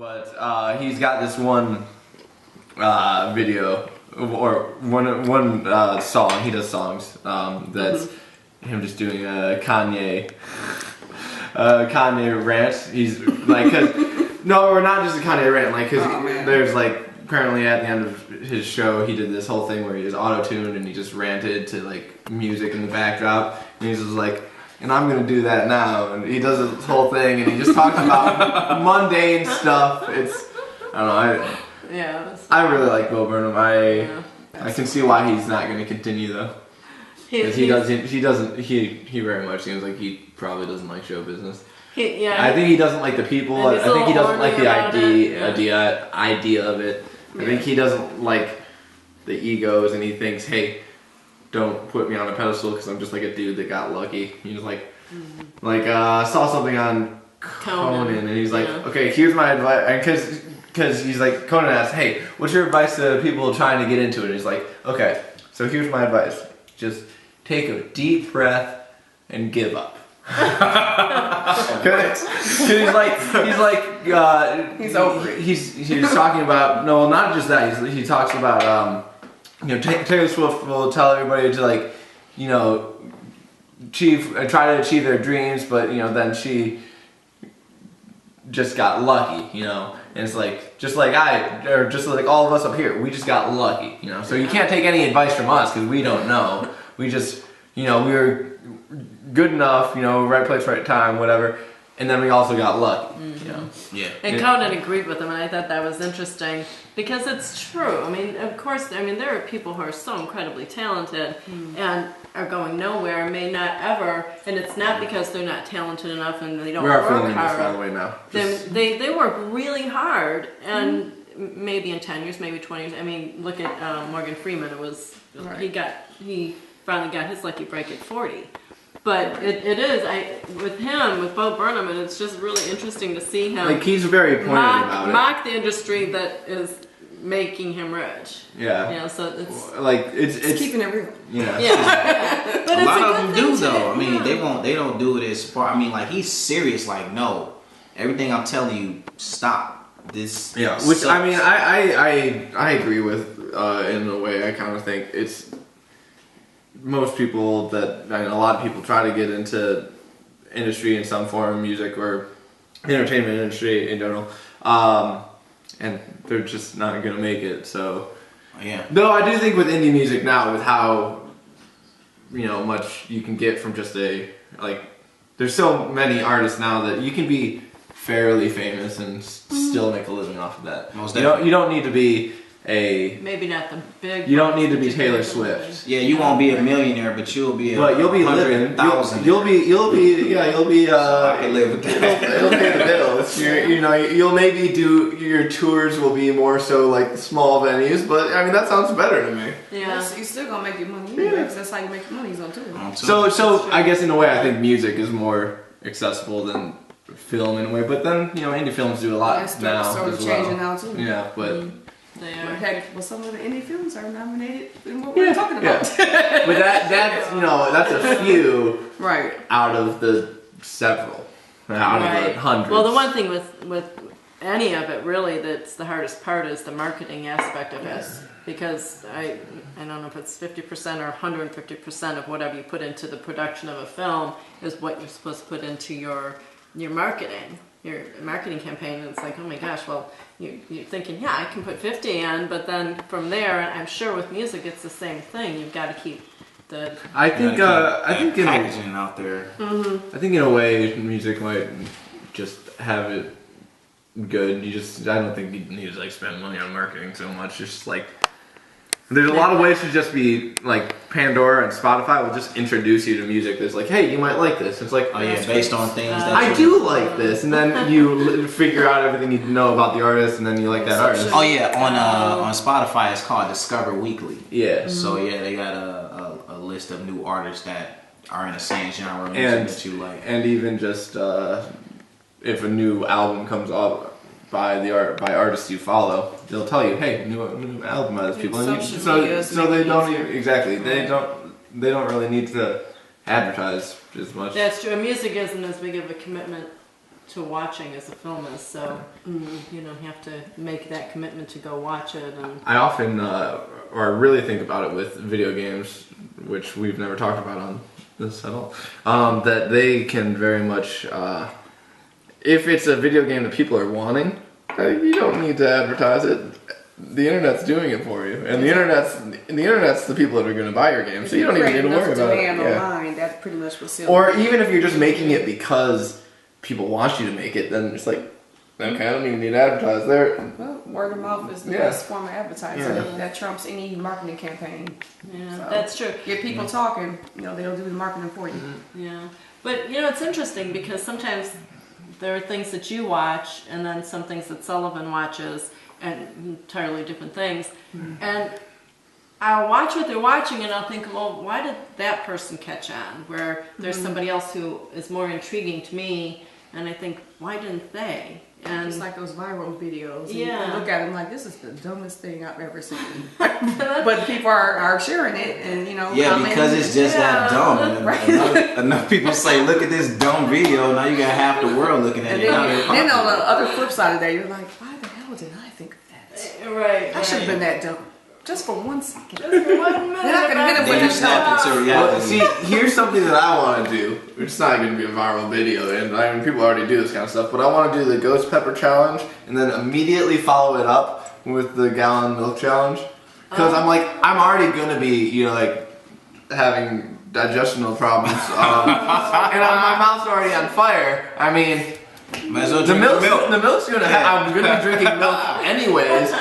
But he's got this one video or one song. He does songs that's him just doing a Kanye rant. He's like, no, or not just a Kanye rant. Like, cause there's like apparently at the end of his show, he did this whole thing where he was auto-tuned and he just ranted to like music in the backdrop, and he's just like, and I'm gonna do that now, and he does this whole thing, and he just talks about mundane stuff. It's, I don't know, I really like Bo Burnham. I can see why he's not gonna continue though. Because he very much seems like he probably doesn't like show business. I think he doesn't like the people. I think he doesn't like the idea of it. I think he doesn't like the egos, and he thinks, hey, don't put me on a pedestal because I'm just like a dude that got lucky. He's like, I saw something on Conan, and he's like, okay, here's my advice, because he's like, Conan asked, hey, what's your advice to people trying to get into it? And he's like, okay, so here's my advice, just take a deep breath and give up. Cause he's over it. He's talking about, no, not just that. He talks about Taylor Swift will tell everybody to like, try to achieve their dreams, but then she just got lucky, and it's like just like all of us up here, we just got lucky, So you can't take any advice from us because we don't know. We just we were good enough, right place, right time, whatever. And then we also got lucky, Yeah. And Conan agreed with him, and I thought that was interesting because it's true. I mean, of course, there are people who are so incredibly talented and are going nowhere, may not ever, and it's not because they're not talented enough and they don't work hard. We are filming this, by the way, now. They work really hard, and maybe in 10 years, maybe 20 years. I mean, look at Morgan Freeman. It was he finally got his lucky break at 40. But it is, with Bo Burnham, and it's just really interesting to see him. Like, he's very pointed about it. Mock the industry that is making him rich. Yeah. So it's like it's keeping it real. Yeah. But a lot of them do though. I mean, they don't do it as far. I mean, like, he's serious. Like, no, everything I'm telling you, stop this. Yeah. Which sucks. I mean, I agree with in a way. I kind of think it's. Most people a lot of people try to get into industry in some form, music or entertainment industry in general, and they're just not gonna make it. So, though I do think with indie music now, with how much you can get from just there's so many artists now that you can be fairly famous and still make a living off of that. You don't need to be maybe not the big. You don't need to be Taylor Swift. Yeah, you won't be a millionaire, but you'll be. You'll be living. You'll be. It'll pay the bills. You'll maybe do your tours will be more so like small venues, but I mean that sounds better to me. Yeah, you still gonna make your money because that's how you make your money on tour. So I guess in a way I think music is more accessible than film in a way, but then indie films do a lot now sort of as well. Changing now too. Yeah, but. They are. Well, some of the indie films are nominated in what we're talking about. But that's a few out of the several, out of the hundreds. Well, the one thing with any of it really that's the hardest part is the marketing aspect of it, because I don't know if it's 50% or 150% of whatever you put into the production of a film is what you're supposed to put into your marketing. Your marketing campaign, and it's like, oh my gosh, well, you're thinking, I can put 50 in, but then from there, I'm sure with music it's the same thing. You've got to keep the. I think packaging out there. I think in a way, music might just have it good. I don't think you need to spend money on marketing so much. Just there's a lot of ways to just be like Pandora and Spotify will just introduce you to music that's like, hey, you might like this. It's like, based on things that I do like this, and then you figure out everything you know about the artist, and then you like that artist. Oh yeah, on Spotify it's called Discover Weekly. Yeah. So they got a list of new artists that are in the same genre of music that you like, and even just if a new album comes up. By artists you follow, they'll tell you, "Hey, new album by these people." And so they don't they don't really need to advertise as much. That's true. Music isn't as big of a commitment to watching as a film is. So you know, you have to make that commitment to go watch it. And I often, or really think about it with video games, which we've never talked about on this at all, that they can very much, if it's a video game that people are wanting, you don't need to advertise it. The internet's doing it for you, and the internet's the people that are going to buy your game, so you don't even need to worry about it. Online, that's pretty much what's Or even if you're just making it because people want you to make it, then it's like, okay, I don't even need to advertise there. Well, word of mouth is the best form of advertising. Yeah. That trumps any marketing campaign. yeah, So, that's true. get people talking, you know, they'll do the marketing for you. Yeah, but you know, it's interesting because sometimes there are things that you watch, and then some things that Sullivan watches, and entirely different things. And I'll watch what they're watching, and I'll think, well, why did that person catch on? Where there's somebody else who is more intriguing to me, and I think, why didn't they? And It's like those viral videos. And Yeah. you look at them like, this is the dumbest thing I've ever seen. But people are sharing it, and you know. Yeah, commenting. because it's just that dumb. And Right. enough people say, look at this dumb video. Now you got half the world looking at And it. Now then, they're then on the popular. other flip side of that, you're like, why the hell did I think of that? right, I should have been that dumb. Just for 1 second. Just for 1 minute. Then I can hit him Then with you a snap into Well, reality. see, here's something that I want to do. It's not going to be a viral video, and I mean, people already do this kind of stuff, but I want to do the ghost pepper challenge, and then immediately follow it up with the gallon milk challenge. Because I'm like, I'm already going to be, you know, like, having digestional problems, and my mouth's already on fire. I mean, Might as well the drink milk's gonna. I'm gonna be drinking milk anyways.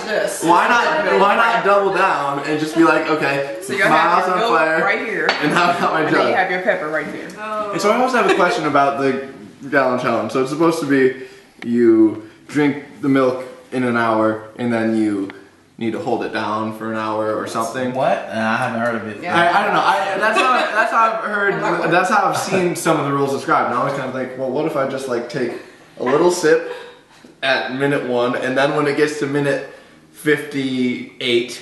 This. Why not double down and just be like, okay, So my you'll mouth's have on your milk fire, right here. and I've got my And then you jug. have your pepper right there. And so I also have a question about the gallon challenge. So it's supposed to be you drink the milk in an hour, and then you need to hold it down for an hour or something. What? I haven't heard of it. Yeah. I don't know. That's how I've heard. That's how I've seen some of the rules described. And I always kind of think, well, what if I just like take a little sip at minute 1, and then when it gets to minute 58,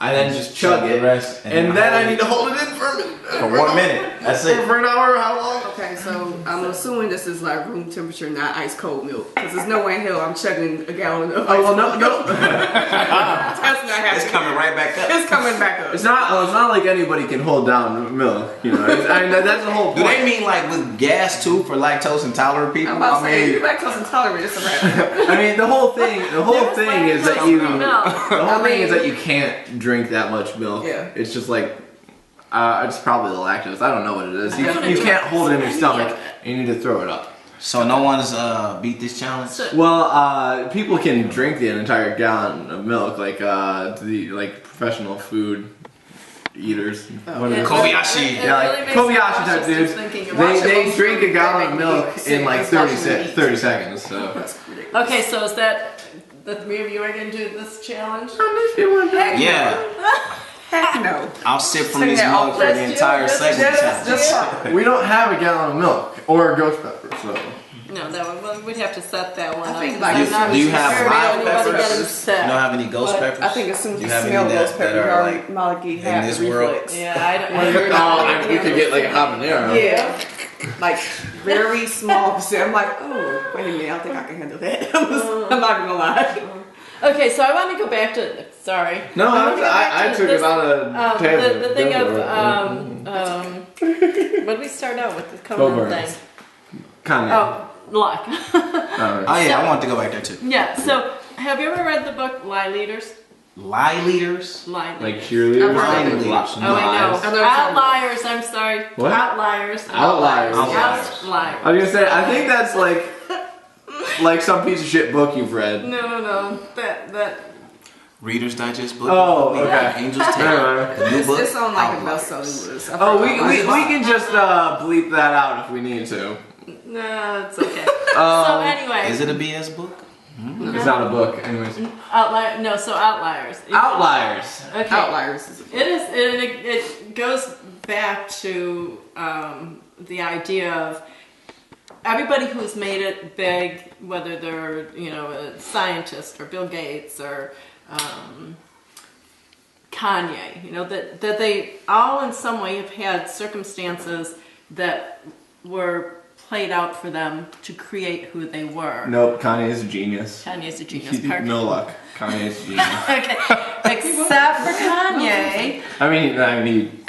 I then just chug the it, rest, and then I need to hold it in for a minute. For 1 minute. That's it. For an hour? How long? Okay, so I'm assuming this is like room temperature, not ice cold milk. Because there's no way in hell I'm chugging a gallon of ice Oh well, cold milk. no. That's not happening. It's coming right back up. It's coming back up. It's not like anybody can hold down milk. You know, I mean that's the whole Do point. they mean like with gas too for lactose intolerant people? I'm about to say, I you're mean, lactose intolerant, it's a wrap. I mean the whole thing is that you. No. The whole thing is that you can't drink that much milk. Yeah. It's just like, it's probably the lactose. I don't know what it is. You Definitely can't hold it in your any stomach, of it. and you need to throw it up. so no one's beat this challenge. So- Well, people can drink the entire gallon of milk, like like professional food eaters. What It is it? Kobayashi. it Yeah, like really makes Kobayashi me type nauseous dudes. just thinking about it. They drink a gallon of That milk make me in like sick, especially 30 seconds. So. That's ridiculous. Okay, so is that the 3 of you are going to do this challenge? Yeah, Heck no. I'll sip from Take this that mug off. for the Let's do entire it. segment. Just We don't have a gallon of milk or ghost pepper, so. No, that one, well, we'd have to set that one I up. think, 'cause like, I'm do- not do you sure have anybody live getting peppers? upset. You don't have any ghost But peppers? I think as soon as You you have smell any those that peppers, are, you already like, molecule in have this the world? reflex. Yeah, I don't. Oh, you could get like a habanero. Yeah. Like very small percent. I'm like, oh, wait a minute, I don't think I can handle that. I'm not gonna lie. Okay, so I want to go back to. Sorry. No, wanna go back I to took this, it on a tangent. the thing Go of for it. what did we start out with? The Go Conan for it. thing. Kanye. Oh, luck. Alright. Oh yeah, I want to go back there too. Yeah. So, have you ever read the book Lie Leaders? Lie leaders. Lie Like Leaders. cheerleaders. Lie leaders. Oh, I know. Lies. I know Outliers. I'm sorry. What? Outliers. Outliers. Outliers. I was gonna say, I think that's like some piece of shit book you've read. No. That. Reader's Digest book. Oh, okay. Angels Tale. Anyway. The new book. It's on like a Outliers. bestselling list. Oh, we can just bleep that out if we need to. No, it's okay. So anyway, Is it a BS book? It's not a book, anyways. outlier. No, so outliers. Outliers. Okay. Outliers. It is. It goes back to the idea of everybody who's made it big, whether they're a scientist or Bill Gates or Kanye. That they all in some way have had circumstances that were played out for them to create who they were. Nope, Kanye's a genius. Kanye's a genius. No luck. Kanye's a genius. Okay, except for Kanye. I mean,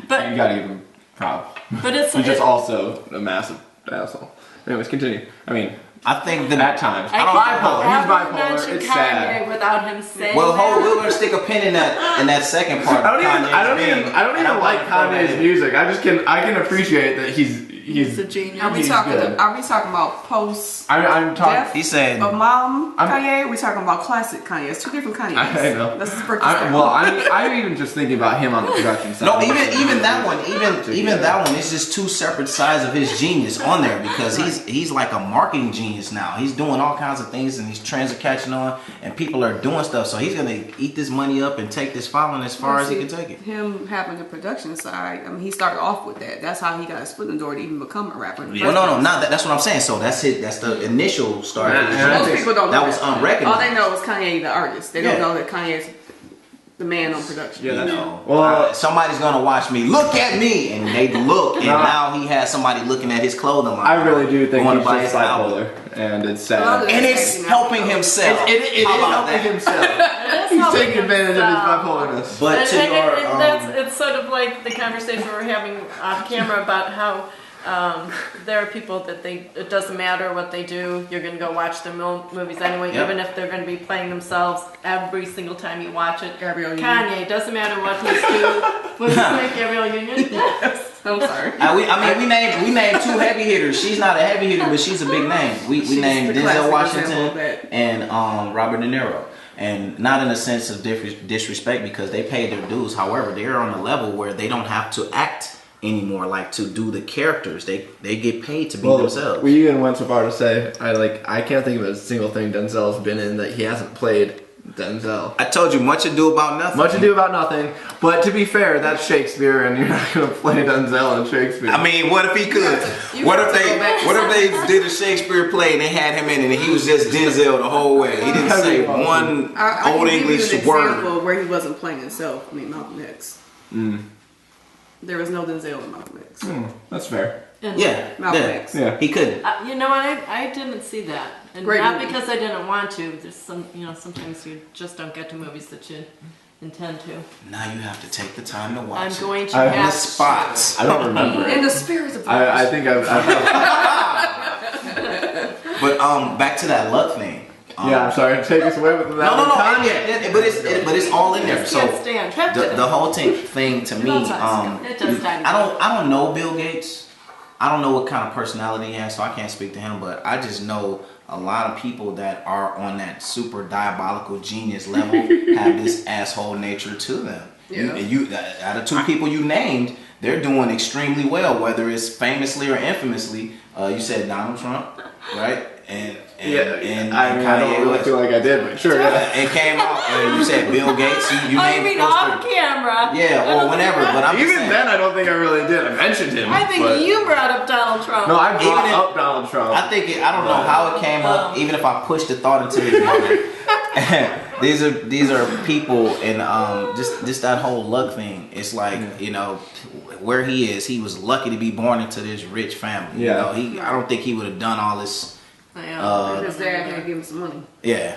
But you gotta give him props. but it's He's just also a massive asshole. Anyways, continue. I mean, I think at times. I can't Bipolar. He's ever bipolar. mention It's Kanye sad. without him saying Well, that. we're gonna stick a pin in that second part. I don't Kanye's even being- like Kanye's music. I can appreciate that he's He's a genius. Are we He's talking? good. Are we talking about post I'm talking. death He said, of mom I'm- Kanye? Or we talking about classic Kanye? It's two different Kanyes. I know. Let's just break this down. I'm even just thinking about him on the production side. no, even that one, even that one is just two separate sides of his genius on there because he's like a marketing genius now. He's doing all kinds of things and these trends are catching on and people are doing stuff. So he's gonna eat this money up and take this following as far as he can take it. Him having the production side, I mean, he started off with that. That's how he got his foot in the door to even become a rapper. Well, no, not that. That's what I'm saying. So that's it. That's the initial start. Most people don't know That was unrecognized. All they know is Kanye the artist. They don't know that Kanye's the man on production. Yeah, that's Well, somebody's gonna watch me. Look at me, and they look, and now he has somebody looking at his clothing line. I really do think Going he's to buy just his album. bipolar, and it's sad. Well, And it's helping himself. It is How about helping that? himself. He's helping taking advantage of his himself. bipolarness. But to your, It's sort of like the conversation we were having off camera about how there are people that it doesn't matter what they do, you're going to go watch their movies anyway, Yep. even if they're going to be playing themselves every single time you watch it. Gabrielle Union. Kanye, doesn't matter what he's doing. What's his name? Gabrielle Union? I'm sorry. we named two heavy hitters. She's not a heavy hitter, but she's a big name. We She's named the classic Denzel example of Washington that. and Robert De Niro. And not in a sense of disrespect because they paid their dues. However, they're on a level where they don't have to act anymore, like to do the characters. They get paid to be themselves. We even went so far to say I can't think of a single thing Denzel's been in that he hasn't played Denzel. I told you, much ado about nothing. Much ado about nothing. But to be fair, that's Shakespeare, and you're not going to play Denzel in Shakespeare. I mean, what if he could? You What have if to go back to they did a Shakespeare play and they had him in it and he was just Denzel the whole way? He didn't say one I old can give English you an word. example where he wasn't playing himself. I mean, Malcolm X. There was no Denzel in Malcolm X. That's fair. And Yeah, Malcolm yeah. X. Yeah. He couldn't. You know what? I didn't see that, and Great not movie. because I didn't want to. There's sometimes you just don't get to movies that you intend to. Now you have to take the time to watch I'm it. going to I- On the have spots. I don't remember In it. the spirit of I think I've But back to that luck thing. yeah, I'm sorry. Take us away with that. No. Kanye. But it's all in there. Just So can't stand. Trapped in it. the whole thing to me, It just died. I don't know Bill Gates. I don't know what kind of personality he has, so I can't speak to him. But I just know a lot of people that are on that super diabolical genius level have this asshole nature to them. Yeah. You out of two people you named, they're doing extremely well, whether it's famously or infamously. You said Donald Trump, right? And I don't really West. feel like I did, but sure. Yeah. It came out, and you said Bill Gates. You Oh, you named mean close off to- camera? Yeah, I or don't whenever. think But I'm just Even saying, then, I don't think I really did. I mentioned him. I think but- you brought up Donald Trump. No, I brought Even if- up Donald Trump. I don't know how it came up. Even if I pushed the thought into his mind. These are people, and just that whole luck thing. It's like where he is. He was lucky to be born into this rich family. Yeah. I don't think he would have done all this. his dad had to give him some money. Yeah,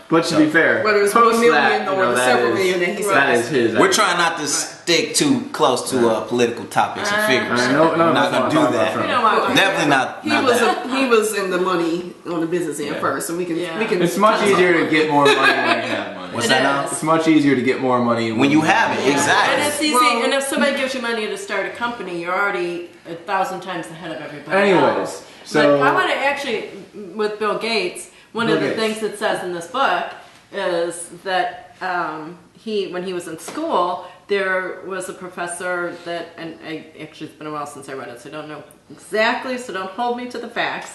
But to be fair, Whether it's post 1 million that, or the that several is- million that he that said. is his. We're trying not to stick too close to political topics and figures. No, We're not gonna do that. You know what? Definitely not. He not was that. he was in the money on the business end first, so we can Yeah. we can. It's much easier to get more money when you have money. What's It that now? is. It's much easier to get more money When you have it, And exactly. it's easy. Well- and if somebody gives you money to start a company, you're already 1,000 times ahead of everybody Anyways, else. so- But I want to actually, with Bill Gates, one of the things it says in this book is that when he was in school, there was a professor that, and actually it's been a while since I read it, so I don't know exactly, so don't hold me to the facts,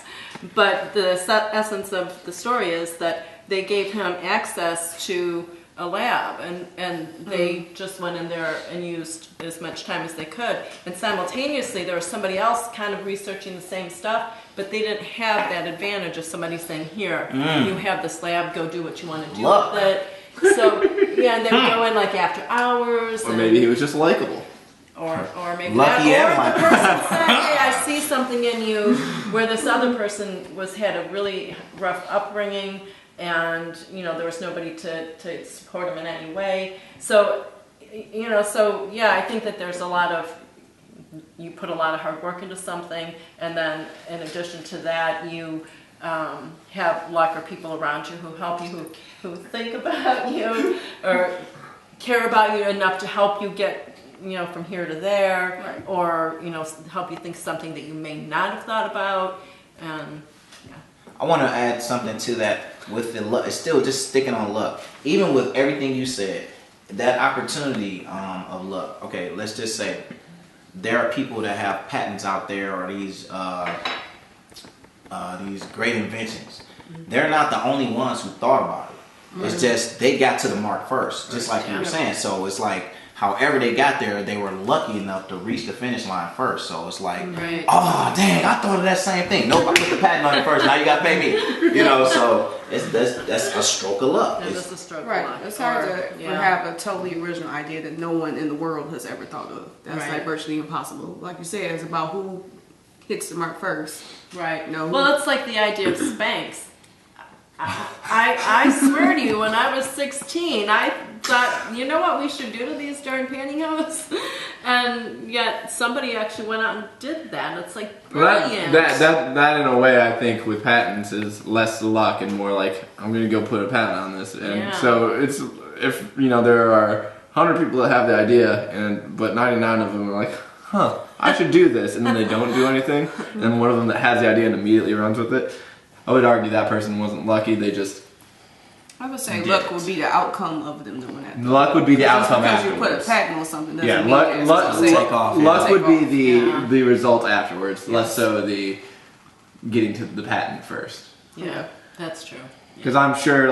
but the essence of the story is that they gave him access to a lab, and they just went in there and used as much time as they could, and simultaneously there was somebody else kind of researching the same stuff, but they didn't have that advantage of somebody saying, here, you have this lab, go do what you want to do Look. with it. So yeah, and they would go in like after hours. Or and, maybe he was just likable. or maybe Lucky not. am Or I. the person said, hey, I see something in you where this other person had a really rough upbringing, and there was nobody to support him in any way. So I think that there's a lot of, you put a lot of hard work into something, and then in addition to that, you have luck or people around you who help you, who think about you or care about you enough to help you get from here to there, Right. or help you think something that you may not have thought about. I want to add something to that with the luck. It's still just sticking on luck. Even with everything you said, that opportunity of luck. Okay, let's just say there are people that have patents out there, or these great inventions. They're not the only ones who thought about it. It's just they got to the mark first, just like you were saying. So it's like, however they got there, they were lucky enough to reach the finish line first. So it's like, Right. oh dang, I thought of that same thing. Nope, I put the patent on it first. Now you got to pay me. So that's a stroke of luck. Yeah, It's- that's a stroke. Right. of luck. It's hard Or, to have a totally original idea that no one in the world has ever thought of. That's Right. like virtually impossible. Like you said, it's about who hits the mark first. Right. No. Well, it's like the idea of Spanx. I swear to you, when I was 16, I thought, you know what we should do to these darn pantyhose? And yet somebody actually went out and did that. It's like brilliant. That in a way, I think with patents is less luck and more like, I'm gonna go put a patent on this. And so it's, if there are 100 people that have the idea, but 99 of them are like, I should do this, and then they don't do anything, and then one of them that has the idea and immediately runs with it, I would argue that person wasn't lucky. They just I would say luck would be the outcome of them doing that. luck would be the Just outcome because you put a afterwards. patent on something doesn't Yeah, mean luck, that it's luck, gonna take off. luck would be Yeah. the result afterwards, less so the getting to the patent first. Yeah, that's true. Because I'm sure,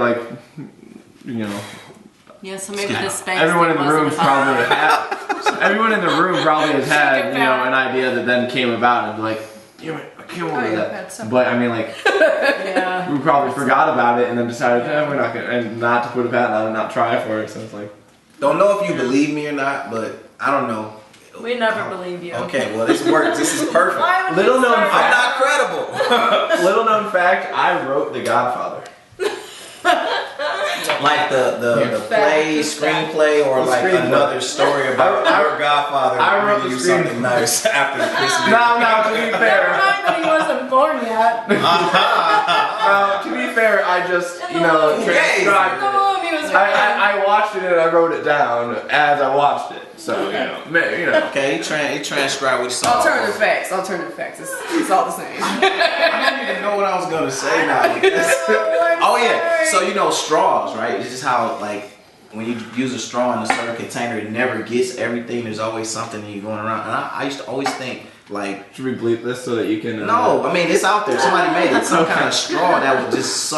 Yeah, so maybe the Spanx everyone in thing the room wasn't probably about- everyone in the room probably has had Think about an idea that then came about and be like, I came up with that. that's something. But I mean, Yeah. we probably forgot about it and then decided we're not gonna, and not to put a patent on it and not try for it. So it's like, Don't know if you believe me or not, but I don't know. We never believe you. Okay, well this works. This is perfect. Why would Little you known start- I'm not credible. little known fact, I wrote The Godfather. Like the play, screenplay, or The like screenplay. another story about your godfather I wrote bringing the you screen- something nice after Christmas. No, to be Never fair. mind that he wasn't born yet. To be fair, I just, transcribed it. No, he was I watched it and I wrote it down as I watched it. So, Okay, he transcribed what he saw. Alternative facts. It's all the same. I don't even know what I was gonna say now. Oh yeah, so straws, right? It's just how when you use a straw in a certain container, it never gets everything. There's always something that you're going around. And I used to always think should we bleep this so that you can? no, I mean it's out there. Somebody made it. Some kind of straw that would just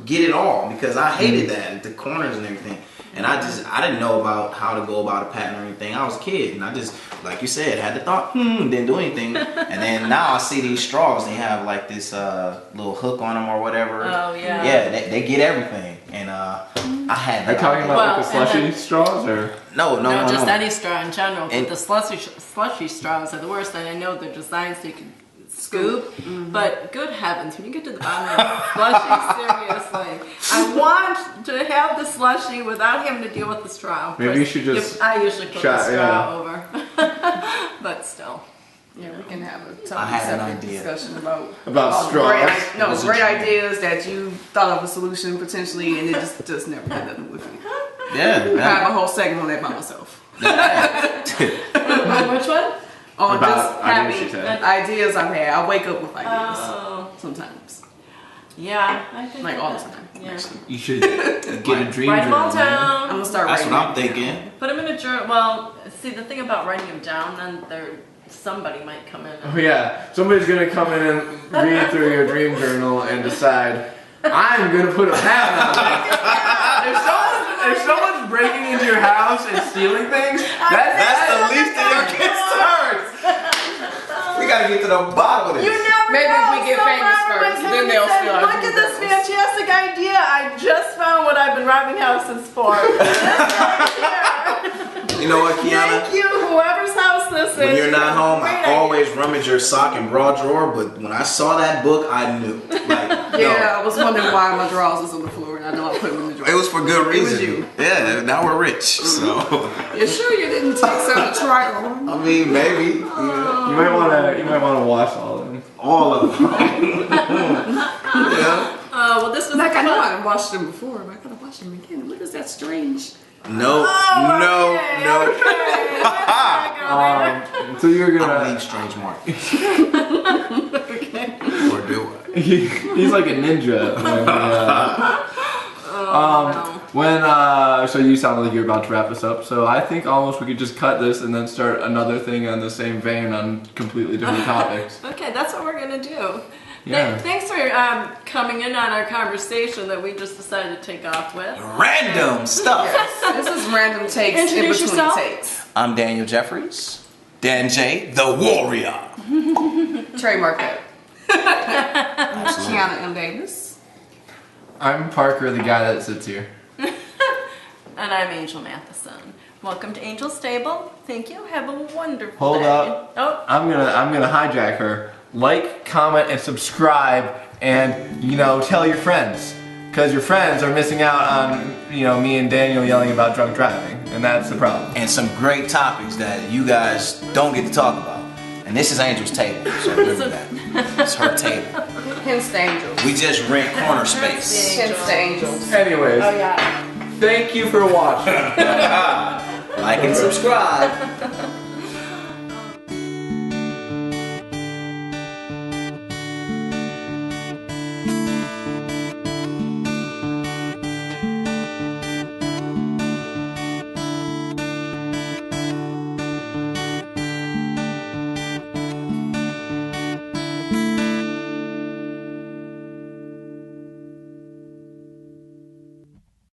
get it all, because I hated that, the corners and everything. And I didn't know about how to go about a patent or anything. I was a kid, and I just, like you said, had the thought, didn't do anything. And then now I see these straws, they have like this little hook on them or whatever. Oh, yeah. Yeah, they get everything. And I had Are you talking about Well, the and slushy then- straws or? No, just any straw in general. And- But the slushy straws are the worst. And I know they're designed so you can scoop. But good heavens, when you get to the bottom of the slushy, seriously, I want to have the slushy without having to deal with the straw. Maybe you should just I usually put shot- the straw over. But still. Yeah, we can have a I totally had an separate idea. discussion about About great, straws. great ideas that you thought of a solution potentially, and it just never had nothing with me. I Yeah. have a whole segment on that by myself. Which one? On About just ideas having she said. ideas I've had. I wake up with ideas Oh. sometimes, Yeah, I think like that- all the time. Yeah. Actually, You should get a dream Write them all journal, man. I'm down. gonna start That's writing. what I'm thinking. Put them in a journal. Well, see, the thing about writing them down, then somebody might come in. Oh yeah, somebody's gonna come in and read through your dream journal and decide, I'm gonna put a patent on it. If someone's breaking into your house and stealing things, That's the least of your concerns. We gotta get to the bottom of You this. never Maybe know. if we get Somebody famous might first, come then and they'll say, feel like look at this we fantastic idea. I just found what I've been robbing houses for. This right here. You know what, Qiana? Thank you, whoever's house this is. When you're not home, Great I idea. always rummage your sock and bra drawer, but when I saw that book, I knew. Like, Yeah, I was wondering why my drawers was on the floor, and I know I put them in the drawer. it was for good reason. It was you. Yeah, now we're rich, so. You sure you didn't take some to try on? I mean, maybe. You might want to wash all of them. All of them. Yeah. Well, this was Like I know fun. I washed them before, but I gotta wash them again. What is that strange? No. So you're I don't gonna. leave strange marks. Or do I? He's like a ninja. So you sound like you're about to wrap this up. So I think almost we could just cut this and then start another thing on the same vein on completely different topics. Okay, that's what we're gonna do. Yeah. Thanks for coming in on our conversation that we just decided to take off with. Random stuff. Yes, this is random takes in Introduce between yourself. takes. I'm Daniel Jeffries. Dan J, the warrior. Trademark that. I'm Qiana M. Davis. I'm Parker, the guy that sits here. And I'm Angel Matheson. Welcome to Angel Stable. Thank you. Have a wonderful Hold day. up. Oh, I'm gonna hijack her. Like, comment, and subscribe, and tell your friends, because your friends are missing out on me and Daniel yelling about drunk driving, and that's the problem. And some great topics that you guys don't get to talk about. And this is Angel's table, so remember that. It's her table. Hence the angels. We just rent corner space. Hence the angels. Anyways, oh yeah. thank you for watching. Like and subscribe.